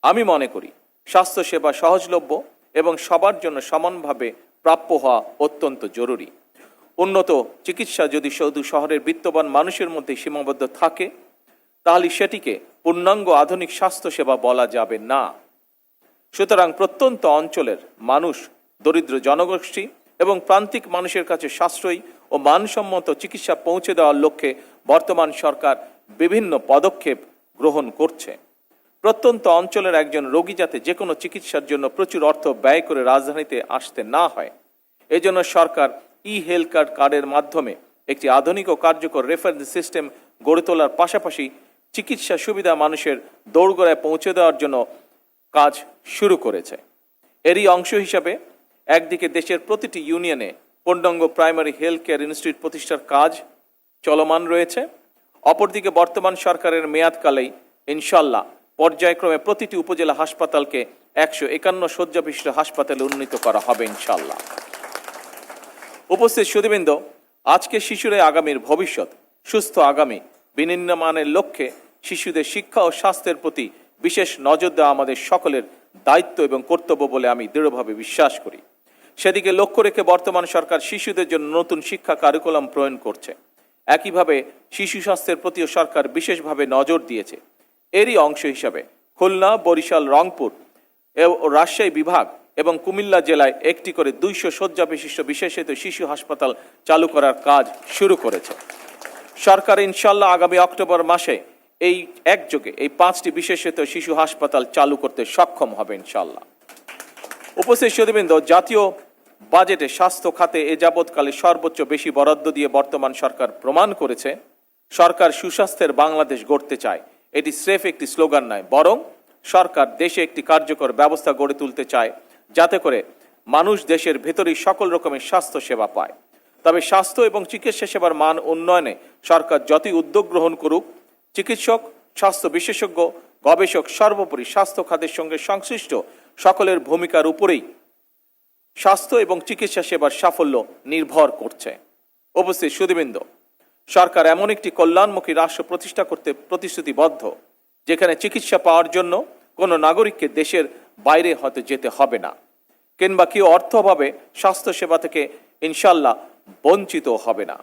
আমি মনে করি স্বাস্থ্যসেবা সহজলভ্য এবং সবার জন্য সমানভাবে প্রাপ্য হওয়া অত্যন্ত জরুরি। উন্নত চিকিৎসা যদি শুধু শহরের বিত্তবান মানুষের মধ্যে সীমাবদ্ধ থাকে, তাহলে সেটিকে পূর্ণাঙ্গ আধুনিক স্বাস্থ্যসেবা বলা যাবে না। সুতরাং প্রত্যন্ত অঞ্চলের মানুষ, দরিদ্র জনগোষ্ঠী এবং প্রান্তিক মানুষের কাছে সাশ্রয়ী ও মানসম্মত চিকিৎসা পৌঁছে দেওয়ার লক্ষ্যে বর্তমান সরকার বিভিন্ন পদক্ষেপ গ্রহণ করছে। প্রত্যন্ত অঞ্চলের একজন রোগী যাতে যে কোনো চিকিৎসার জন্য প্রচুর অর্থ ব্যয় করে রাজধানীতে আসতে না হয়, এজন্য সরকার হেলথ কার্ডের মাধ্যমে একটি আধুনিক ও কার্যকর রেফারেন্স সিস্টেম গড়ে তোলার পাশাপাশি চিকিৎসা সুবিধা মানুষের দোরগোড়ায় পৌঁছে দেওয়ার জন্য কাজ শুরু করেছে। এরই অংশ হিসাবে একদিকে দেশের প্রতিটি ইউনিয়নে পূর্ণাঙ্গ প্রাইমারি হেলথ কেয়ার ইনস্টিটিউট প্রতিষ্ঠার কাজ চলমান রয়েছে। অপরদিকে বর্তমান সরকারের মেয়াদকালেই ইনশাল্লাহ পর্যায়ক্রমে প্রতিটি উপজেলা হাসপাতালকে 151 শয্যা বিশিষ্ট হাসপাতালে উন্নীত করা হবে ইনশাল্লাহ। উপস্থিত সুধীবৃন্দ, আজকে শিশুরাই আগামীর ভবিষ্যৎ। সুস্থ আগামী বিনির্মাণের লক্ষ্যে শিশুদের শিক্ষা ও স্বাস্থ্যের প্রতি বিশেষ নজর দেওয়া আমাদের সকলের দায়িত্ব এবং কর্তব্য বলে আমি দৃঢ়ভাবে বিশ্বাস করি। সেদিকে লক্ষ্য রেখে বর্তমান সরকার শিশুদের জন্য নতুন শিক্ষা কারিকুলাম প্রণয়ন করছে। একইভাবে শিশু স্বাস্থ্যের প্রতিও সরকার বিশেষভাবে নজর দিয়েছে। এরই অংশ হিসাবে খুলনা, বরিশাল, রংপুর ও রাজশাহী বিভাগ এবং কুমিল্লা জেলায় একটি করে 200 শয্যা বিশিষ্ট বিশেষায়িত শিশু হাসপাতাল চালু করার কাজ শুরু করেছে। সরকার ইনশাল্লাহ আগামী অক্টোবর মাসে একযোগে এই 5টি বিশেষায়িত শিশু হাসপাতাল চালু করতে সক্ষম হবে ইনশাল্লাহ। উপস্থিত সুধীবৃন্দ, জাতীয় বাজেটে স্বাস্থ্য খাতে এ যাবৎকালে সর্বোচ্চ বেশি বরাদ্দ দিয়ে বর্তমান সরকার প্রমাণ করেছে সরকার সুস্বাস্থ্যের বাংলাদেশ গড়তে চায়। এটি স্রেফ একটি স্লোগান নয়, বরং সরকার দেশে একটি কার্যকর ব্যবস্থা গড়ে তুলতে চায় যাতে করে মানুষ দেশের ভেতরেই সকল রকমের স্বাস্থ্য সেবা পায়। তবে স্বাস্থ্য এবং চিকিৎসা সেবার মান উন্নয়নে সরকার যতই উদ্যোগ গ্রহণ করুক, চিকিৎসক, স্বাস্থ্য বিশেষজ্ঞ, গবেষক, সর্বোপরি স্বাস্থ্য খাতের সঙ্গে সংশ্লিষ্ট সকলের ভূমিকার উপরেই স্বাস্থ্য এবং চিকিৎসা সেবার সাফল্য নির্ভর করছে। উপস্থিত সুধীবৃন্দ, সরকার এমন একটি কল্যাণমুখী রাষ্ট্র প্রতিষ্ঠা করতে প্রতিশ্রুতিবদ্ধ, যেখানে চিকিৎসা পাওয়ার জন্য কোনো নাগরিককে দেশের বাইরে হয়তো যেতে হবে না, কিংবা কেউ অর্থ অভাবে স্বাস্থ্যসেবা থেকে ইনশাল্লাহ বঞ্চিত হবে না।